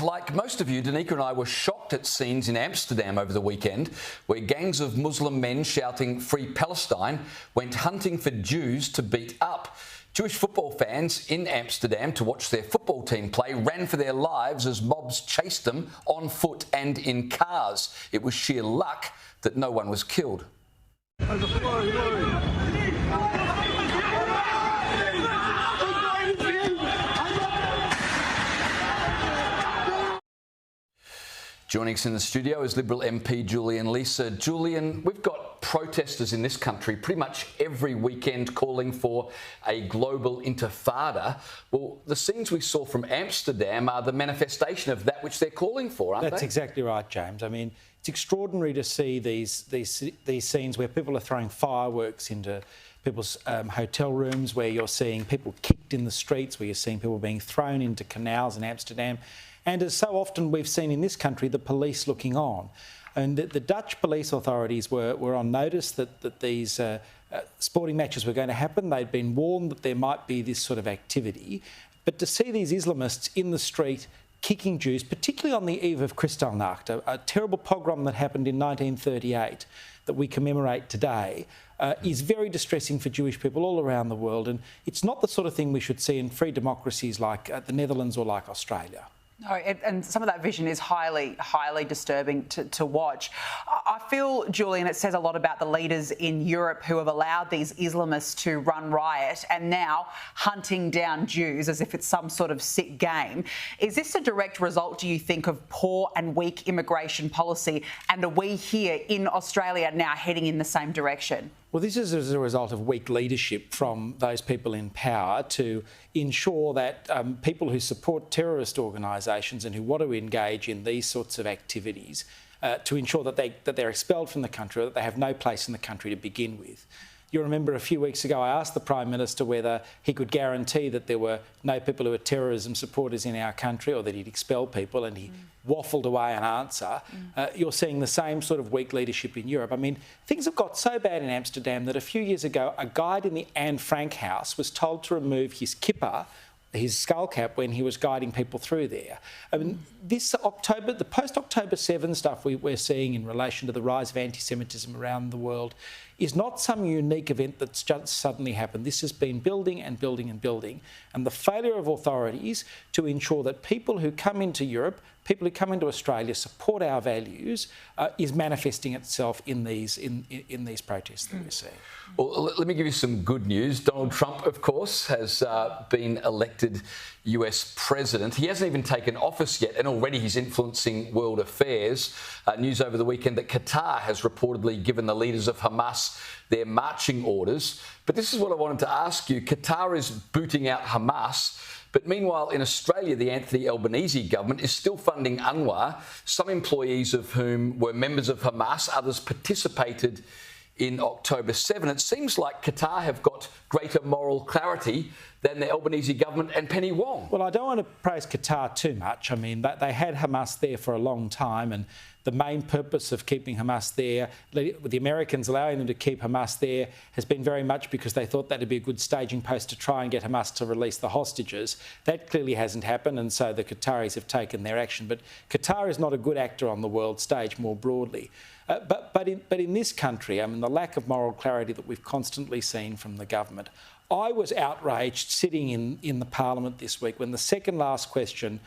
Like most of you, Danica and I were shocked at scenes in Amsterdam over the weekend where gangs of Muslim men shouting "Free Palestine" went hunting for Jews to beat up. Jewish football fans in Amsterdam to watch their football team play ran for their lives as mobs chased them on foot and in cars. It was sheer luck that no one was killed. Joining us in the studio is Liberal MP Julian Leeser. Julian, we've got protesters in this country pretty much every weekend calling for a global intifada. Well, the scenes we saw from Amsterdam are the manifestation of that which they're calling for, aren't they? That's exactly right, James. I mean, it's extraordinary to see these scenes where people are throwing fireworks into people's hotel rooms, where you're seeing people kicked in the streets, where you're seeing people being thrown into canals in Amsterdam. And as so often we've seen in this country, the police looking on. And the Dutch police authorities were on notice that these sporting matches were going to happen. They'd been warned that there might be this sort of activity. But to see these Islamists in the street kicking Jews, particularly on the eve of Kristallnacht, a terrible pogrom that happened in 1938 that we commemorate today, is very distressing for Jewish people all around the world. And it's not the sort of thing we should see in free democracies like the Netherlands or like Australia. No, and some of that vision is highly, highly disturbing to watch. I feel, Julian, it says a lot about the leaders in Europe who have allowed these Islamists to run riot and now hunting down Jews as if it's some sort of sick game. Is this a direct result, do you think, of poor and weak immigration policy? And are we here in Australia now heading in the same direction? Well, this is as a result of weak leadership from those people in power to ensure that people who support terrorist organisations and who want to engage in these sorts of activities, to ensure that they're expelled from the country or that they have no place in the country to begin with. You remember a few weeks ago I asked the Prime Minister whether he could guarantee that there were no people who were terrorism supporters in our country or that he'd expel people, and he waffled away an answer. You're seeing the same sort of weak leadership in Europe. I mean, things have got so bad in Amsterdam that a few years ago a guide in the Anne Frank house was told to remove his kippah, his skull cap, when he was guiding people through there. I mean, this October, the post-October 7 stuff we're seeing in relation to the rise of anti-Semitism around the world is not some unique event that's just suddenly happened. This has been building and building and building. And the failure of authorities to ensure that people who come into Europe, people who come into Australia support our values is manifesting itself in these protests that we're seeing. Well, let me give you some good news. Donald Trump, of course, has been elected US president. He hasn't even taken office yet, and already he's influencing world affairs. News over the weekend that Qatar has reportedly given the leaders of Hamas their marching orders. But this is what I wanted to ask you. Qatar is booting out Hamas. But meanwhile, in Australia, the Anthony Albanese government is still funding UNRWA, some employees of whom were members of Hamas, others participated in October 7. It seems like Qatar have got greater moral clarity than the Albanese government and Penny Wong. Well, I don't want to praise Qatar too much. I mean, they had Hamas there for a long time, and the main purpose of keeping Hamas there, with the Americans allowing them to keep Hamas there, has been very much because they thought that'd be a good staging post to try and get Hamas to release the hostages. That clearly hasn't happened, and so the Qataris have taken their action. But Qatar is not a good actor on the world stage more broadly. But in this country, I mean, the lack of moral clarity that we've constantly seen from the government. I was outraged sitting in the Parliament this week when the second last question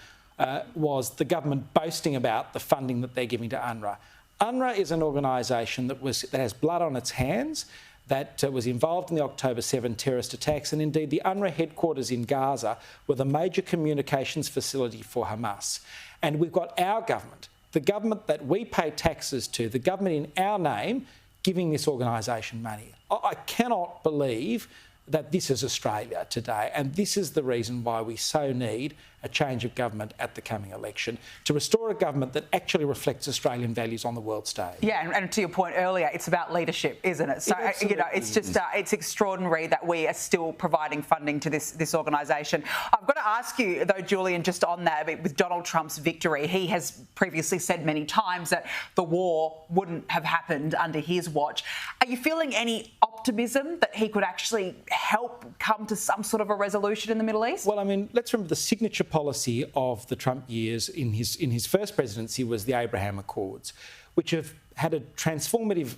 was the government boasting about the funding that they're giving to UNRWA. UNRWA is an organisation that has blood on its hands, that was involved in the October 7 terrorist attacks, and indeed the UNRWA headquarters in Gaza were the major communications facility for Hamas. And we've got our government, the government that we pay taxes to, the government in our name, giving this organisation money. I cannot believe that this is Australia today, and this is the reason why we so need a change of government at the coming election, to restore a government that actually reflects Australian values on the world stage. Yeah, and to your point earlier, it's about leadership, isn't it? So, you know, it's just, it's extraordinary that we are still providing funding to this organisation. I've got to ask you, though, Julian, just on that, with Donald Trump's victory, he has previously said many times that the war wouldn't have happened under his watch. Are you feeling any optimism optimism that he could actually help come to some sort of a resolution in the Middle East? Well, I mean, let's remember the signature policy of the Trump years in his first presidency was the Abraham Accords, which have had a transformative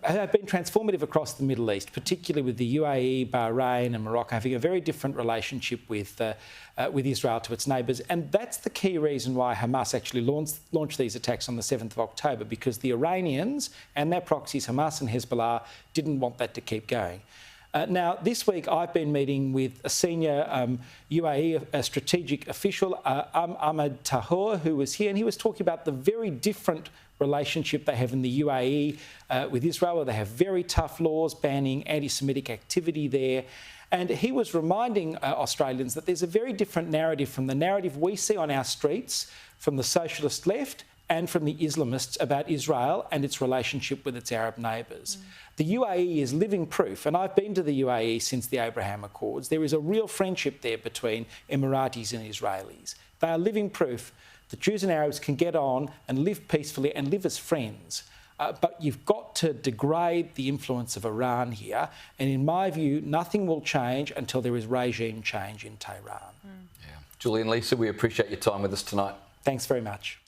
have been transformative across the Middle East, particularly with the UAE, Bahrain and Morocco having a very different relationship with Israel to its neighbours. And that's the key reason why Hamas actually launched these attacks on the 7th of October, because the Iranians and their proxies, Hamas and Hezbollah, didn't want that to keep going. Now, this week I've been meeting with a senior UAE strategic official, Ahmed Tahour, who was here, and he was talking about the very different relationship they have in the UAE with Israel, where they have very tough laws banning anti-Semitic activity there. And he was reminding Australians that there's a very different narrative from the narrative we see on our streets from the socialist left and from the Islamists about Israel and its relationship with its Arab neighbours. The UAE is living proof, and I've been to the UAE since the Abraham Accords. There is a real friendship there between Emiratis and Israelis. They are living proof that Jews and Arabs can get on and live peacefully and live as friends. But you've got to degrade the influence of Iran here. And in my view, nothing will change until there is regime change in Tehran. Yeah. Julian Leeser, we appreciate your time with us tonight. Thanks very much.